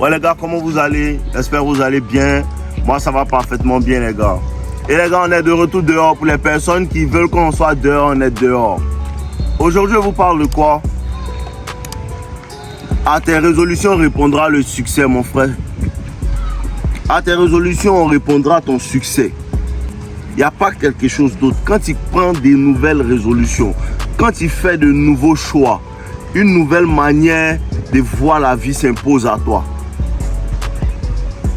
Ouais les gars, comment vous allez? J'espère que vous allez bien. Moi ça va parfaitement bien les gars. Et les gars, on est de retour dehors. Pour les personnes qui veulent qu'on soit dehors, on est dehors. Aujourd'hui je vous parle de quoi? À tes résolutions répondra le succès mon frère. À tes résolutions on répondra ton succès. Il n'y a pas quelque chose d'autre. Quand tu prends des nouvelles résolutions, quand tu fais de nouveaux choix, une nouvelle manière de voir la vie s'impose à toi.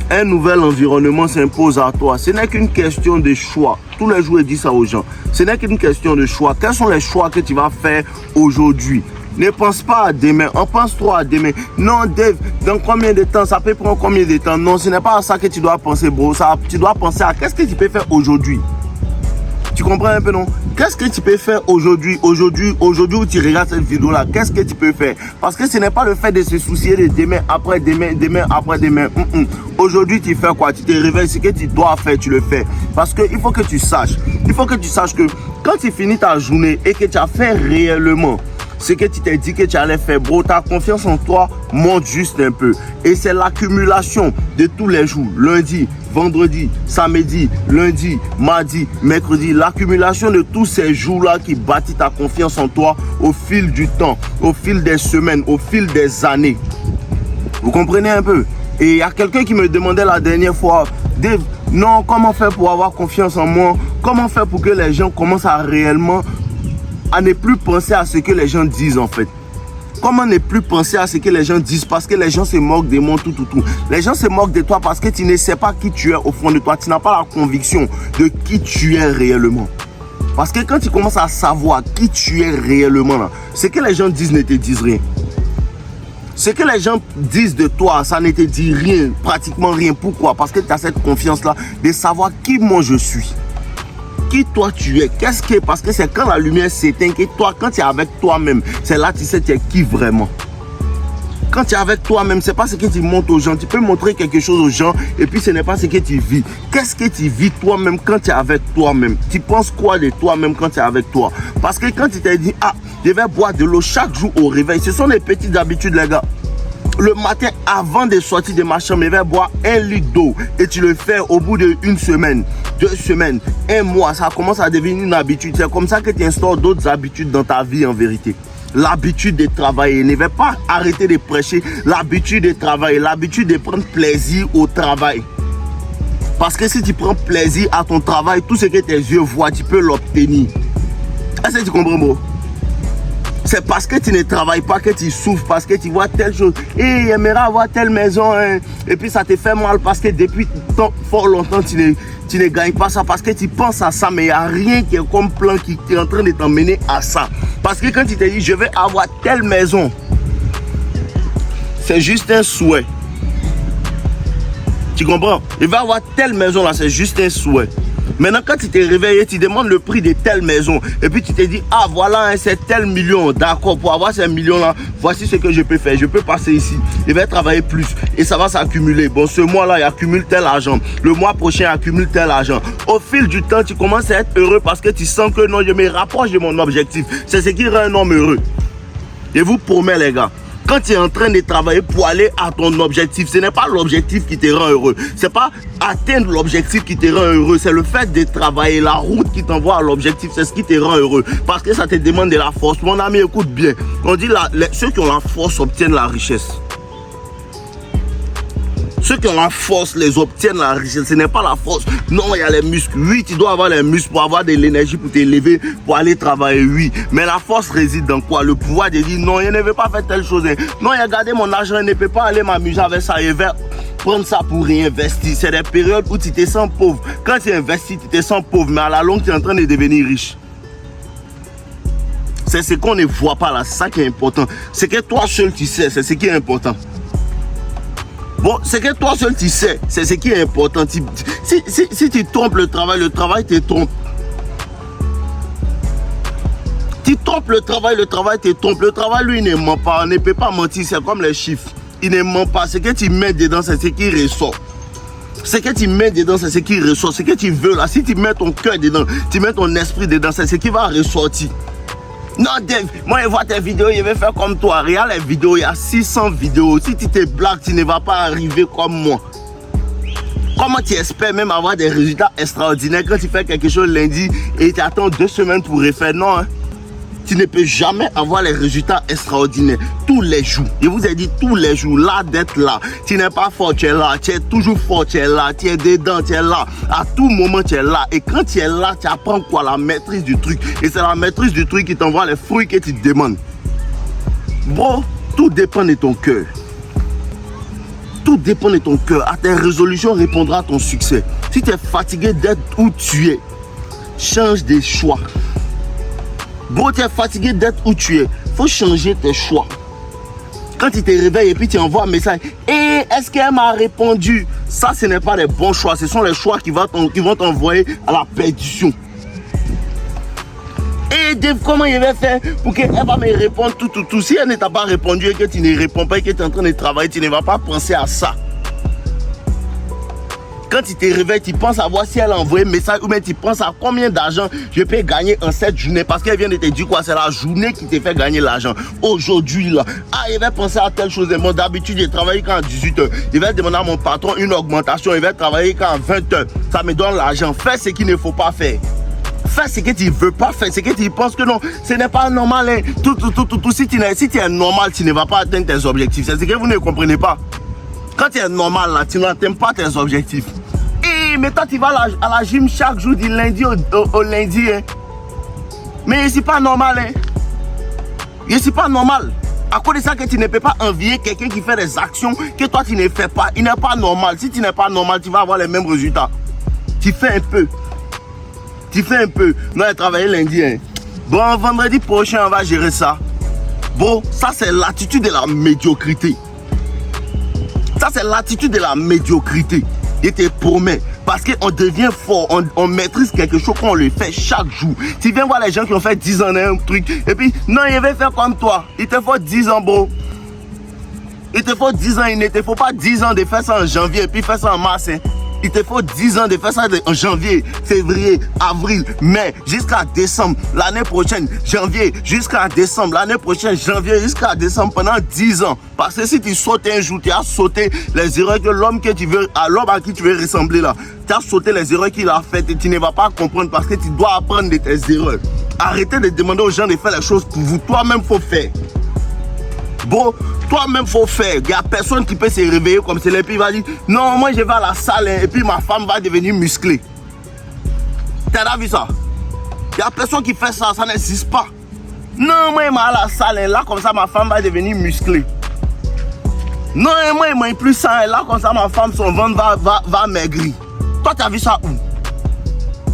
Un nouvel environnement s'impose à toi. Ce n'est qu'une question de choix. Tous les jours, je dis ça aux gens. Ce n'est qu'une question de choix. Quels sont les choix que tu vas faire aujourd'hui? Ne pense pas à demain. On pense trop à demain. Non, Dave, dans combien de temps? Ça peut prendre combien de temps? Non, ce n'est pas à ça que tu dois penser, bro. Tu dois penser à qu'est-ce que tu peux faire aujourd'hui. Tu comprends un peu, non? Qu'est-ce que tu peux faire aujourd'hui où tu regardes cette vidéo-là? Qu'est-ce que tu peux faire? Parce que ce n'est pas le fait de se soucier de demain, après demain, demain, après demain. Aujourd'hui, tu fais quoi? Tu te réveilles, ce que tu dois faire, tu le fais. Parce qu'il faut que tu saches. Il faut que tu saches que quand tu finis ta journée et que tu as fait réellement ce que tu t'es dit que tu allais faire, bro, ta confiance en toi monte juste un peu. Et c'est l'accumulation de tous les jours. Lundi, vendredi, samedi, lundi, mardi, mercredi. L'accumulation de tous ces jours-là qui bâtit ta confiance en toi au fil du temps, au fil des semaines, au fil des années. Vous comprenez un peu? Et il y a quelqu'un qui me demandait la dernière fois, Dave, non, comment faire pour avoir confiance en moi? Comment faire pour que les gens commencent à réellement à ne plus penser à ce que les gens disent en fait. Comment ne plus penser à ce que les gens disent? Parce que les gens se moquent de moi, tout. Les gens se moquent de toi parce que tu ne sais pas qui tu es au fond de toi. Tu n'as pas la conviction de qui tu es réellement. Parce que quand tu commences à savoir qui tu es réellement, là, ce que les gens disent ne te disent rien. Ce que les gens disent de toi, ça ne te dit rien, pratiquement rien. Pourquoi? Parce que tu as cette confiance-là de savoir qui moi je suis. Qui toi tu es, qu'est-ce que, parce que c'est quand la lumière s'éteint que toi, quand tu es avec toi-même, c'est là que tu sais tu es qui vraiment. Quand tu es avec toi-même, c'est pas ce que tu montres aux gens. Tu peux montrer quelque chose aux gens et puis ce n'est pas ce que tu vis. Qu'est-ce que tu vis toi-même quand tu es avec toi-même? Tu penses quoi de toi-même quand tu es avec toi? Parce que quand tu t'es dit, ah, je vais boire de l'eau chaque jour au réveil, ce sont des petites habitudes les gars. Le matin, avant de sortir de ma chambre, je vais boire 1 litre d'eau. Et tu le fais au bout d'une semaine, 2 semaines, 1 mois. Ça commence à devenir une habitude. C'est comme ça que tu instaures d'autres habitudes dans ta vie en vérité. L'habitude de travailler. Ne vais pas arrêter de prêcher. L'habitude de travailler. L'habitude de prendre plaisir au travail. Parce que si tu prends plaisir à ton travail, tout ce que tes yeux voient, tu peux l'obtenir. Est-ce que tu comprends, bro? C'est parce que tu ne travailles pas que tu souffres, parce que tu vois telle chose. Et j'aimerais avoir telle maison, hein. Et puis ça te fait mal parce que depuis fort longtemps, tu ne gagnes pas ça. Parce que tu penses à ça, mais il n'y a rien qui est comme plan qui est en train de t'emmener à ça. Parce que quand tu te dis, je vais avoir telle maison, c'est juste un souhait. Tu comprends? Je vais avoir telle maison là, c'est juste un souhait. Maintenant, quand tu te réveilles, tu demandes le prix de telle maison. Et puis tu te dis, ah voilà, hein, c'est tel million. D'accord, pour avoir ces millions-là, voici ce que je peux faire. Je peux passer ici. Je vais travailler plus. Et ça va s'accumuler. Bon, ce mois-là, il accumule tel argent. Le mois prochain, il accumule tel argent. Au fil du temps, tu commences à être heureux parce que tu sens que non, je me rapproche de mon objectif. C'est ce qui rend un homme heureux. Je vous promets, les gars. Quand tu es en train de travailler pour aller à ton objectif, ce n'est pas l'objectif qui te rend heureux. Ce n'est pas atteindre l'objectif qui te rend heureux. C'est le fait de travailler, la route qui t'envoie à l'objectif. C'est ce qui te rend heureux. Parce que ça te demande de la force. Mon ami, écoute bien. On dit ceux qui ont la force obtiennent la richesse. Ceux qui ont la force les obtiennent la richesse. Ce n'est pas la force. Non, il y a les muscles. Oui, tu dois avoir les muscles pour avoir de l'énergie pour te lever, pour aller travailler. Oui. Mais la force réside dans quoi? Le pouvoir de dire non, je ne veux pas faire telle chose. Non, il a gardé mon argent, je ne peux pas aller m'amuser avec ça. Je vais prendre ça pour réinvestir. C'est des périodes où tu te sens pauvre. Quand tu investis, tu te sens pauvre. Mais à la longue, tu es en train de devenir riche. C'est ce qu'on ne voit pas là. C'est ça qui est important. C'est que toi seul tu sais. C'est ce qui est important. Bon, c'est que toi seul tu sais, c'est ce qui est important. Si tu trompes le travail te trompe. Tu trompes le travail te trompe. Le travail, lui, ne ment pas, on ne peut pas mentir, c'est comme les chiffres. Il ne ment pas, ce que tu mets dedans, c'est ce qui ressort. Ce que tu mets dedans, c'est ce qui ressort. Ce que tu veux là, si tu mets ton cœur dedans, tu mets ton esprit dedans, c'est ce qui va ressortir. Non, Dave, moi je vois tes vidéos, je vais faire comme toi. Regarde les vidéos, il y a 600 vidéos. Si tu te blagues, tu ne vas pas arriver comme moi. Comment tu espères même avoir des résultats extraordinaires quand tu fais quelque chose lundi et tu attends 2 semaines pour refaire? Non, hein? Tu ne peux jamais avoir les résultats extraordinaires tous les jours. Je vous ai dit tous les jours, là d'être là. Tu n'es pas fort, tu es là. Tu es toujours fort, tu es là. Tu es dedans, tu es là. À tout moment, tu es là. Et quand tu es là, tu apprends quoi? La maîtrise du truc. Et c'est la maîtrise du truc qui t'envoie les fruits que tu te demandes. Bro, tout dépend de ton cœur. Tout dépend de ton cœur. À tes résolutions répondra ton succès. Si tu es fatigué d'être où tu es, change des choix. Bro, tu es fatigué d'être où tu es. Il faut changer tes choix. Quand tu te réveilles et puis tu envoies un message. Et est-ce qu'elle m'a répondu? Ça, ce n'est pas les bons choix. Ce sont les choix qui vont t'envoyer à la perdition. Et Dave, comment je vais faire pour qu'elle va me répondre tout. Si elle ne t'a pas répondu et que tu ne réponds pas et que tu es en train de travailler, tu ne vas pas penser à ça. Quand tu te réveilles, tu penses à voir si elle a envoyé un message ou bien tu penses à combien d'argent je peux gagner en cette journée. Parce qu'elle vient de te dire quoi? C'est la journée qui te fait gagner l'argent. Aujourd'hui, là, je vais penser à telle chose. Moi, d'habitude, je travaille quand à 18h. Je vais demander à mon patron une augmentation. Je vais travailler quand à 20h. Ça me donne l'argent. Fais ce qu'il ne faut pas faire. Fais ce que tu ne veux pas faire. Ce que tu penses que non, ce n'est pas normal. Hein. Si tu es normal, tu ne vas pas atteindre tes objectifs. C'est ce que vous ne comprenez pas. Quand tu es normal, là, tu n'atteins pas tes objectifs. Mais toi tu vas à la gym chaque jour du lundi au lundi. Hein. Mais c'est pas normal. Hein. Je suis pas normal. À cause de ça que tu ne peux pas envier quelqu'un qui fait des actions que toi tu ne fais pas. Il n'est pas normal. Si tu n'es pas normal, tu vas avoir les mêmes résultats. Tu fais un peu. Nous allons travailler lundi. Hein. Bon, vendredi prochain, on va gérer ça. Bon, ça c'est l'attitude de la médiocrité. Ça c'est l'attitude de la médiocrité. Je te promets. Parce qu'on devient fort, on maîtrise quelque chose qu'on le fait chaque jour. Tu viens voir les gens qui ont fait 10 ans un truc, et puis, non, je vais faire comme toi. Il te faut 10 ans, bro. Il te faut 10 ans, il ne te faut pas 10 ans de faire ça en janvier, et puis faire ça en mars. Hein. Il te faut 10 ans de faire ça en janvier, février, avril, mai, jusqu'à décembre. L'année prochaine, janvier, jusqu'à décembre. L'année prochaine, janvier, jusqu'à décembre, pendant 10 ans. Parce que si tu sautes un jour, tu as sauté les erreurs que l'homme à qui tu veux ressembler là. Tu as sauté les erreurs qu'il a faites et tu ne vas pas comprendre parce que tu dois apprendre de tes erreurs. Arrêtez de demander aux gens de faire les choses pour vous. Toi-même, il faut faire. Bon, toi-même, il faut faire. Il n'y a personne qui peut se réveiller comme ça. Et puis il va dire, non, moi je vais à la salle hein, et puis ma femme va devenir musclée. Tu as vu ça? Il n'y a personne qui fait ça, ça n'existe pas. Non, moi je vais à la salle hein, là comme ça ma femme va devenir musclée. Non, moi je ne mange plus ça, hein, là comme ça ma femme, son ventre va maigrir. Toi, tu as vu ça où?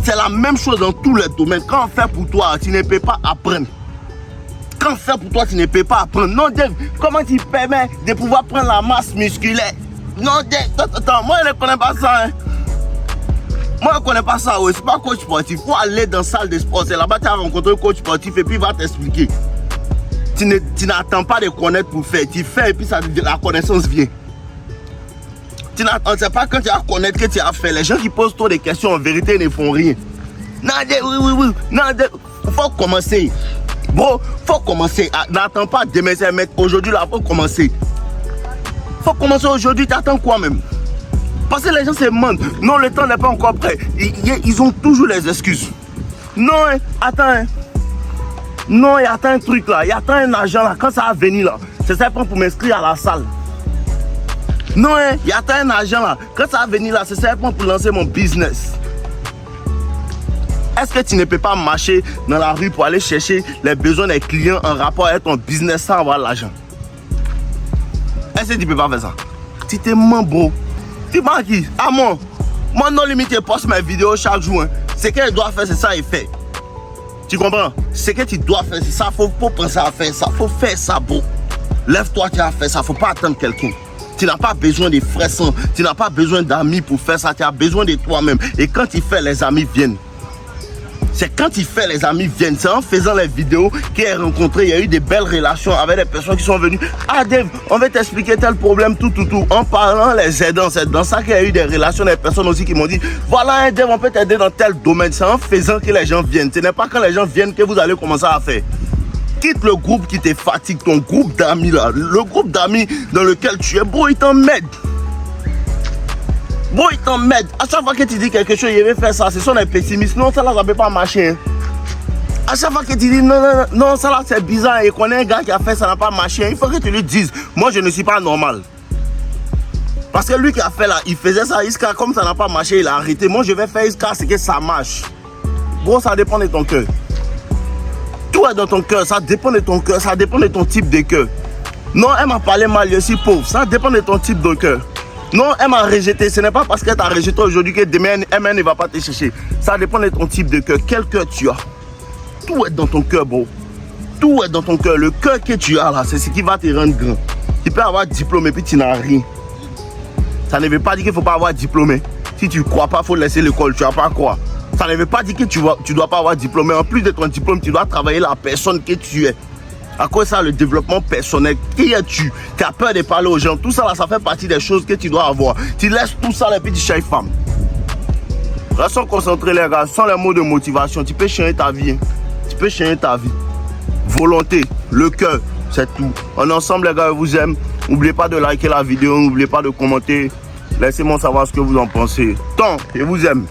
C'est la même chose dans tous les domaines. Quand on fait pour toi, tu ne peux pas apprendre. Quand on fait pour toi, tu ne peux pas apprendre. Non, Dave, comment tu permets de pouvoir prendre la masse musculaire? Non, Dave, attends, moi je ne connais pas ça. Hein. Moi je ne connais pas ça. Ouais. C'est pas coach sportif. Il faut aller dans la salle de sport. C'est là-bas que tu as rencontré un coach sportif et puis il va t'expliquer. Tu n'attends pas de connaître pour faire. Tu fais et puis la connaissance vient. On ne sait pas quand tu vas connaître que tu as fait. Les gens qui posent trop de questions en vérité ne font rien. Non, oui. Non, il faut commencer. Bon, faut commencer. N'attends pas demain, c'est mettre aujourd'hui là, faut commencer. Faut commencer aujourd'hui, t'attends quoi même? Parce que les gens se mentent. Non, le temps n'est pas encore prêt. Ils ont toujours les excuses. Non, hein, attends. Hein. Non, il y a un truc là, il y a un agent là, quand ça va venir là, c'est ça pour m'inscrire à la salle. Non, hein, il y a un agent là, quand ça va venir là, c'est ça pour lancer mon business. Est-ce que tu ne peux pas marcher dans la rue pour aller chercher les besoins des clients en rapport avec ton business sans avoir l'argent? Est-ce que tu ne peux pas faire ça? Tu te mens, bro. Tu mens qui? Ah, moi, non limite, je poste mes vidéos chaque jour. Hein. Ce qu'elle doit faire, c'est ça, il fait. Tu comprends? Ce que tu dois faire, c'est ça. Faut penser à faire ça. Faut faire ça, bro. Lève-toi, tu as fait ça. Faut pas attendre quelqu'un. Tu n'as pas besoin de frères, tu n'as pas besoin d'amis pour faire ça. Tu as besoin de toi-même. Et quand tu fais, les amis viennent. C'est quand il fait, les amis viennent. C'est en faisant les vidéos qu'il a rencontré. Il y a eu des belles relations avec des personnes qui sont venues. Ah Dave, on va t'expliquer tel problème, tout. En parlant, les aidant. C'est dans ça qu'il y a eu des relations, des personnes aussi qui m'ont dit, voilà Dave, on peut t'aider dans tel domaine. C'est en faisant que les gens viennent. Ce n'est pas quand les gens viennent que vous allez commencer à faire. Quitte le groupe qui te fatigue, ton groupe d'amis là. Le groupe d'amis dans lequel tu es, bro, il t'emmène. Bon, il t'emmène. À chaque fois que tu dis quelque chose, il veut faire ça. Ce sont des pessimistes. Non, ça là, ça ne peut pas marcher. À chaque fois que tu dis non, ça là, c'est bizarre. Et qu'on a un gars qui a fait ça, n'a pas marché. Il faut que tu lui dises, moi, je ne suis pas normal. Parce que lui qui a fait là, il faisait ça. Iska, comme ça n'a pas marché, il a arrêté. Moi, je vais faire Iska, c'est que ça marche. Bon, ça dépend de ton cœur. Tout est dans ton cœur. Ça dépend de ton cœur. Ça dépend de ton type de cœur. Non, elle m'a parlé mal, je suis pauvre. Ça dépend de ton type de cœur. Non, elle m'a rejeté. Ce n'est pas parce qu'elle t'a rejeté aujourd'hui que demain, elle ne va pas te chercher. Ça dépend de ton type de cœur. Quel cœur tu as? Tout est dans ton cœur, bro. Tout est dans ton cœur. Le cœur que tu as là, c'est ce qui va te rendre grand. Tu peux avoir diplôme et puis tu n'as rien. Ça ne veut pas dire qu'il ne faut pas avoir diplômé. Si tu ne crois pas, il faut laisser l'école. Tu ne vas pas croire. Ça ne veut pas dire que tu ne dois pas avoir diplômé. En plus de ton diplôme, tu dois travailler la personne que tu es. À quoi ça, le développement personnel? Qui es-tu? Tu as peur de parler aux gens. Tout ça, là, ça fait partie des choses que tu dois avoir. Tu laisses tout ça et puis tu changes femme. Restons concentrés, les gars. Sans les mots de motivation, tu peux changer ta vie. Tu peux changer ta vie. Volonté, le cœur, c'est tout. On est ensemble, les gars, je vous aime. N'oubliez pas de liker la vidéo. N'oubliez pas de commenter. Laissez-moi savoir ce que vous en pensez. Tant, je vous aime.